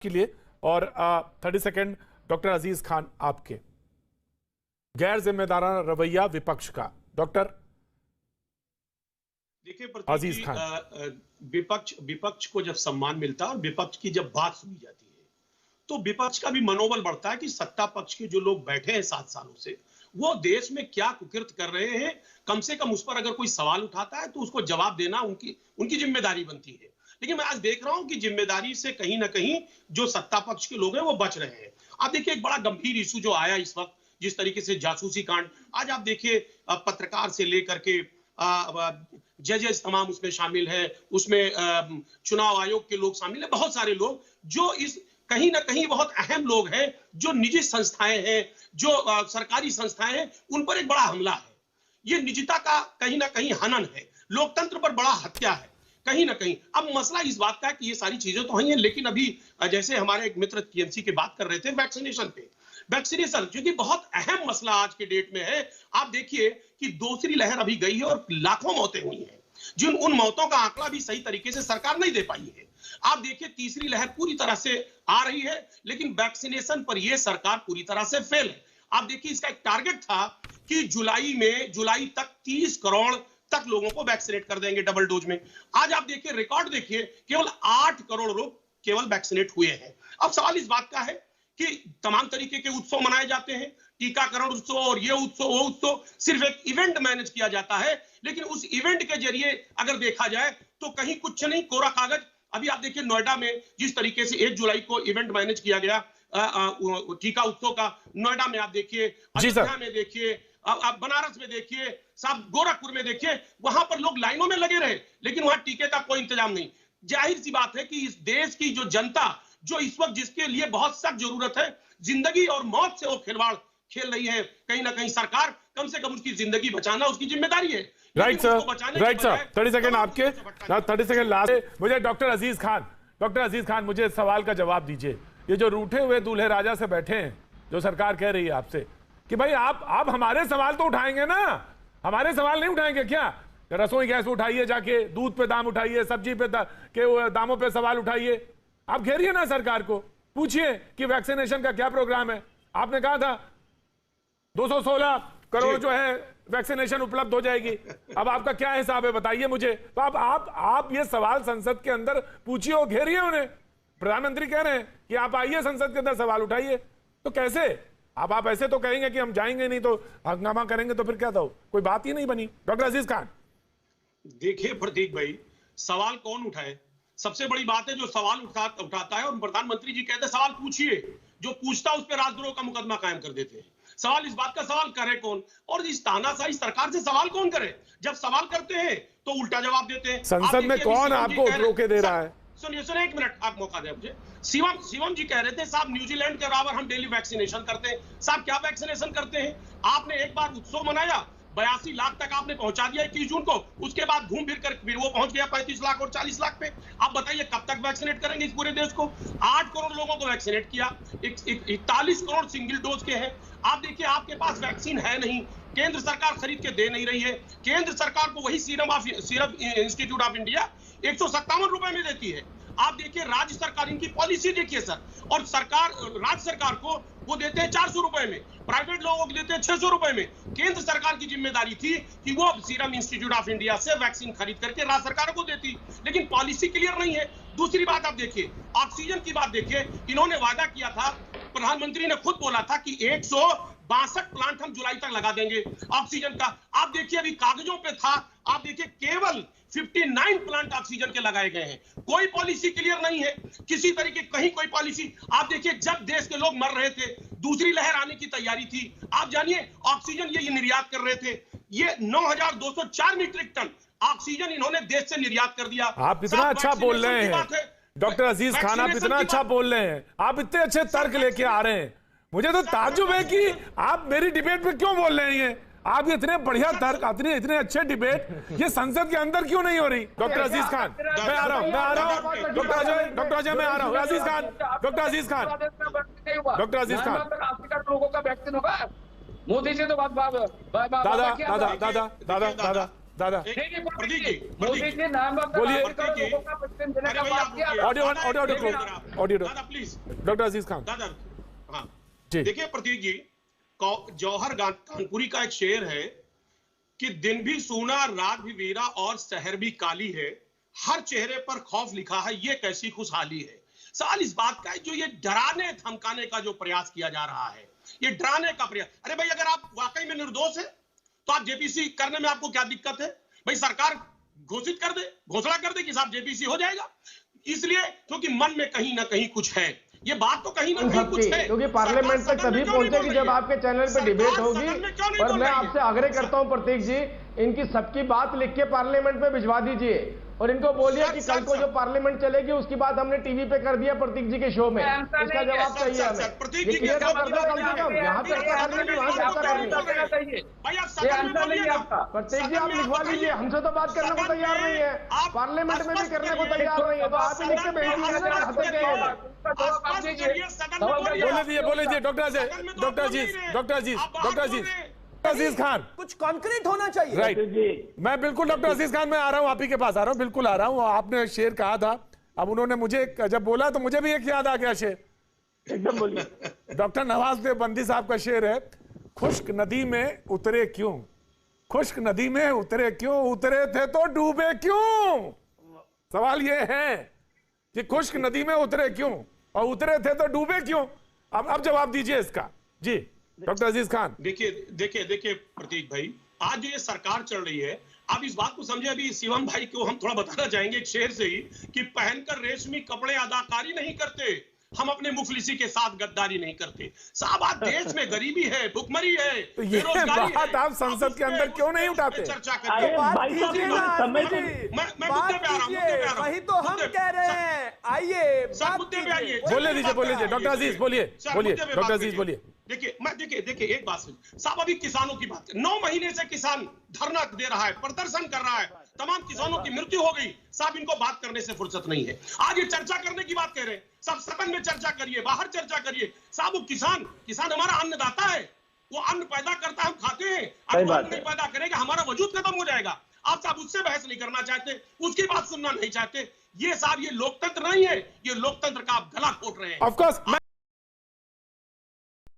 के लिए। और 30 सेकेंड डॉक्टर अजीज खान, आपके गैर जिम्मेदाराना रवैया विपक्ष का। डॉक्टर देखिए अजीज खान, विपक्ष को जब सम्मान मिलता है और विपक्ष की जब बात सुनी जाती है तो विपक्ष का भी मनोबल बढ़ता है कि सत्ता पक्ष के जो लोग बैठे हैं 7 सालों से वो देश में क्या कुकृत कर रहे हैं, कम से कम उस पर अगर कोई सवाल उठाता है तो उसको जवाब देना उनकी जिम्मेदारी बनती है। लेकिन मैं आज देख रहा हूं कि जिम्मेदारी से कहीं ना कहीं जो सत्ता पक्ष के लोग हैं वो बच रहे हैं। आप देखिए एक बड़ा गंभीर इशू जो आया इस वक्त, जिस तरीके से जासूसी कांड, आज आप देखिए पत्रकार से लेकर के जजेस तमाम उसमें शामिल है, उसमें चुनाव आयोग के लोग शामिल है, बहुत सारे लोग जो इस कहीं ना कहीं बहुत अहम लोग हैं, जो निजी संस्थाएं हैं, जो सरकारी संस्थाएं हैं, उन पर एक बड़ा हमला है। ये निजता का कहीं ना कहीं हनन है, लोकतंत्र पर बड़ा हत्या है कहीं ना कहीं। अब मसला इस बात का है कि ये सारी चीजें तो हैं, लेकिन अभी जैसे हमारे एक मित्र टीएमसी की बात कर रहे थे वैक्सीनेशन पे, वैक्सीनेशन जो कि बहुत अहम मसला आज के डेट में है। आप देखिए कि दूसरी लहर अभी गई है और लाखों मौतें हुई हैं, जिन उन मौतों का आंकड़ा भी सही तरीके से सरकार नहीं दे पाई है। आप देखिए तीसरी लहर पूरी तरह से आ रही है, लेकिन वैक्सीनेशन पर यह सरकार पूरी तरह से फेल है। आप देखिए इसका एक टारगेट था कि जुलाई तक 30 करोड़ तक लोगों को वैक्सीनेट कर देंगे डबल डोज में। आज आप देखिए रिकॉर्ड देखिए, केवल 8 करोड़ लोग केवल वैक्सीनेट हुए हैं। अब सवाल इस बात का है कि तमाम तरीके के उत्सव मनाए जाते हैं, टीकाकरण उत्सव और ये उत्सव वो उत्सव, सिर्फ एक इवेंट मैनेज किया जाता है, लेकिन उस इवेंट के जरिए अगर देखा जाए तो कहीं कुछ नहीं, कोरा कागज। अभी आप देखिए नोएडा में जिस तरीके से 1 जुलाई को इवेंट मैनेज किया गया टीका उत्सव का, नोएडा में आप देखिए, अयोध्या में देखिए, आप बनारस में देखिए, साहब गोरखपुर में देखिए, वहां पर लोग लाइनों में लगे रहे, लेकिन वहां टीके का कोई इंतजाम नहीं। जाहिर सी बात है कि इस देश की जो जनता, जो इस वक्त जिसके लिए बहुत सख्त जरूरत है, जिंदगी और मौत से वो खिलवाड़ खेल रही है, कहीं ना कहीं सरकार कम से कम उसकी जिंदगी बचाना उसकी जिम्मेदारी है। Right sir, right sir. 30 second आपके, 30 सेकेंड लास्ट। मुझे डॉक्टर अजीज खान, मुझे सवाल का जवाब दीजिए। ये जो रूठे हुए दूल्हे राजा से बैठे हैं, जो सरकार कह रही है आपसे कि भाई आप हमारे सवाल तो उठाएंगे ना, हमारे सवाल नहीं उठाएंगे क्या? रसोई गैस उठाइए, जाके दूध पे दाम उठाइए, सब्जी पे के दामों पे सवाल उठाइए। आप घेरिए ना सरकार को, पूछिए कि वैक्सीनेशन का क्या प्रोग्राम है। आपने कहा था 216 करोड़ जो है वैक्सीनेशन उपलब्ध हो जाएगी, अब आपका क्या हिसाब है बताइए मुझे। तो आप ये सवाल संसद के अंदर पूछिए और घेरिए उन्हें। प्रधानमंत्री कह रहे हैं कि आप आइए संसद के अंदर सवाल उठाइए, तो कैसे? अब आप ऐसे तो कहेंगे कि हम जाएंगे नहीं तो हंगामा करेंगे, तो फिर क्या था? कोई बात ही नहीं बनी। डॉक्टर अजीज खान, देखिए प्रतीक भाई, सवाल कौन उठाए? सबसे बड़ी बात है जो सवाल उठाता है, और प्रधानमंत्री जी कहते हैं सवाल पूछिए, जो पूछता उस पर राजद्रोह का मुकदमा कायम कर देते हैं। सवाल इस बात का सवाल करे कौन, और इस तानाशाही सरकार से सवाल कौन करे? जब सवाल करते हैं तो उल्टा जवाब देते हैं। संसद में कौन आपको रोके दे रहा है? सुनिए 1 मिनट, आप मौका दें मुझे। शिवम जी कह रहे थे साहब न्यूजीलैंड के बराबर हम डेली वैक्सीनेशन करते हैं। साहब क्या वैक्सीनेशन करते हैं? आपने एक बार उत्सव मनाया, 82 लाख तक आपने पहुंचा दिया 21 जून को, उसके बाद घूम फिर कर फिर वो पहुंच गया 35 लाख और 40 लाख पे। आप बताइए कब तक वैक्सीनेट करेंगे इस पूरे देश को? 8 करोड़ लोगों को वैक्सीनेट किया, 41 करोड़ सिंगल डोज के हैं। आप देखिए आपके पास वैक्सीन है नहीं, केंद्र सरकार खरीद के दे नहीं रही है। केंद्र सरकार को वही सीरम इंस्टीट्यूट ऑफ इंडिया 157 रुपए में देती है। आप देखिए राज्य सरकार, इनकी पॉलिसी देखिए सर, और सरकार, राज्य सरकार को वो देते हैं 400 रुपए में, प्राइवेट लोगों को देते हैं 600 रुपए में। केंद्र सरकार की जिम्मेदारी थी कि वो सीरम इंस्टीट्यूट ऑफ इंडिया से वैक्सीन खरीद करके राज्य सरकार को देती, लेकिन पॉलिसी क्लियर नहीं है। दूसरी बात आप देखिए, ऑक्सीजन की बात देखिए, इन्होंने वादा किया था, प्रधानमंत्री ने खुद बोला था कि 162 प्लांट हम जुलाई तक लगा देंगे ऑक्सीजन का। आप देखिए अभी कागजों पे था, आप देखिए केवल 59 प्लांट ऑक्सीजन के लगाए गए हैं। कोई पॉलिसी क्लियर नहीं है किसी तरीके, कहीं कोई पॉलिसी। आप देखिए जब देश के लोग मर रहे थे, दूसरी लहर आने की तैयारी थी, आप जानिए ऑक्सीजन ये निर्यात कर रहे थे, ये 9204 मीट्रिक टन ऑक्सीजन इन्होंने देश से निर्यात कर दिया। आप इतना अच्छा बोल रहे हैं डॉक्टर अजीज खान, आप इतना अच्छा बोल रहे हैं, आप इतने अच्छे तर्क लेके आ रहे हैं, मुझे तो ताज्जुब है कि आप मेरी डिबेट पे क्यों बोल रहे हैं। आप इतने बढ़िया तर्क, इतने अच्छे डिबेट ये संसद के अंदर क्यों नहीं हो रही? डॉक्टर अजीज खान, मैं आ रहा हूं डॉक्टर अजय मैं आ रहा हूं। अजीज खान, डॉक्टर अजीज खान, लोगों का वैक्सीन होगा। मोदी से तो बात दादा प्रदीप जी मोदी जी नाम बोलिए। ऑडियो ऑडियो दादा प्लीज डॉक्टर अजीज खान दादा हाँ जी। देखिए प्रतीक जी, जौहर कानपुरी का एक शेर है कि दिन भी सूना रात भी वीरा और शहर भी काली है, हर चेहरे पर खौफ लिखा है, ये कैसी खुशहाली है। सवाल इस बात का है जो ये डराने धमकाने का जो प्रयास किया जा रहा है, ये डराने का प्रयास। अरे भाई अगर आप वाकई में निर्दोष है तो आप जेपीसी करने में आपको क्या दिक्कत है? भाई सरकार घोषित कर दे, घोषणा कर दे कि साहब जेपीसी हो जाएगा, इसलिए क्योंकि मन में कहीं ना कहीं कुछ है। ये बात तो कहीं ना कहीं कुछ है, क्योंकि पार्लियामेंट तक तभी पहुंचेगी जब आपके चैनल पे डिबेट होगी। और मैं आपसे आग्रह करता हूं प्रतीक जी, इनकी सबकी बात लिख के पार्लियामेंट में भिजवा दीजिए और इनको बोलिए कि कल को जो पार्लियामेंट चलेगी उसकी बात हमने टीवी पे कर दिया प्रतीक जी के शो में, उसका जवाब चाहिए हमें। प्रतीक ये जी क्लियर कर दो कम से कम, यहाँ चर्चा करनी थी वहां चर्चा करनी। प्रतीक जी आप लिखवा लीजिए, हमसे तो बात करने को तैयार नहीं है, पार्लियामेंट में भी करने को तैयार नहीं है, तो आप ही लिख के भेज दीजिए। बोले दीजिए डॉक्टर अजीज अजीज खान, कुछ कॉन्क्रीट होना चाहिए। राइट, मैं बिल्कुल डॉक्टर अजीज खान, मैं आ रहा हूं, आप ही के पास आ रहा हूं, बिल्कुल आ रहा हूं। आपने शेर कहा था, अब उन्होंने मुझे जब बोला तो मुझे भी एक याद आ गया शेर, एकदम बोलिए। डॉक्टर नवाज देवबंदी साहब का शेर है, खुश्क नदी में उतरे क्यों, खुश्क नदी में उतरे क्यों, उतरे थे तो डूबे क्यों। सवाल ये है कि खुश्क नदी में उतरे क्यों और उतरे थे तो डूबे क्यों। अब जवाब दीजिए इसका जी डॉक्टर अजीज खान। देखिए प्रतीक भाई, आज जो ये सरकार चल रही है, आप इस बात को समझे। अभी शिवम भाई को हम थोड़ा बताना चाहेंगे एक शेर से ही कि पहनकर रेशमी कपड़े अदाकारी नहीं करते, हम अपने मुफलिसी के साथ गद्दारी नहीं करते। साहब आज देश में गरीबी है, भुखमरी है, तो ये बात आप संसद के अंदर क्यों नहीं उठाते? चर्चा करते वही तो हम कह रहे हैं, आइए मुद्दे पे आइए। बोले दीजिए डॉक्टर अजीज, बोलिए डॉक्टर अजीज बोलिए। देखिए एक बात साहब, अभी किसानों की बात, 9 महीने से किसान धरना दे रहा है, प्रदर्शन कर रहा है, तमाम किसानों की मृत्यु हो गई। साहब इनको बात करने से फुर्सत नहीं है। आज ये चर्चा करने की बात कह रहे हैं, सब सदन में चर्चा करिए, बाहर चर्चा करिए। साहब वो किसान हमारा अन्नदाता है, वो अन्न पैदा करता है, हम खाते हैं। अगर अन्न नहीं पैदा करेगा हमारा वजूद खत्म हो जाएगा। आप साहब उससे बहस नहीं करना चाहते, उसकी बात सुनना नहीं चाहते। ये साहब ये लोकतंत्र नहीं है, ये लोकतंत्र का आप गला घोट रहे हैं। Of course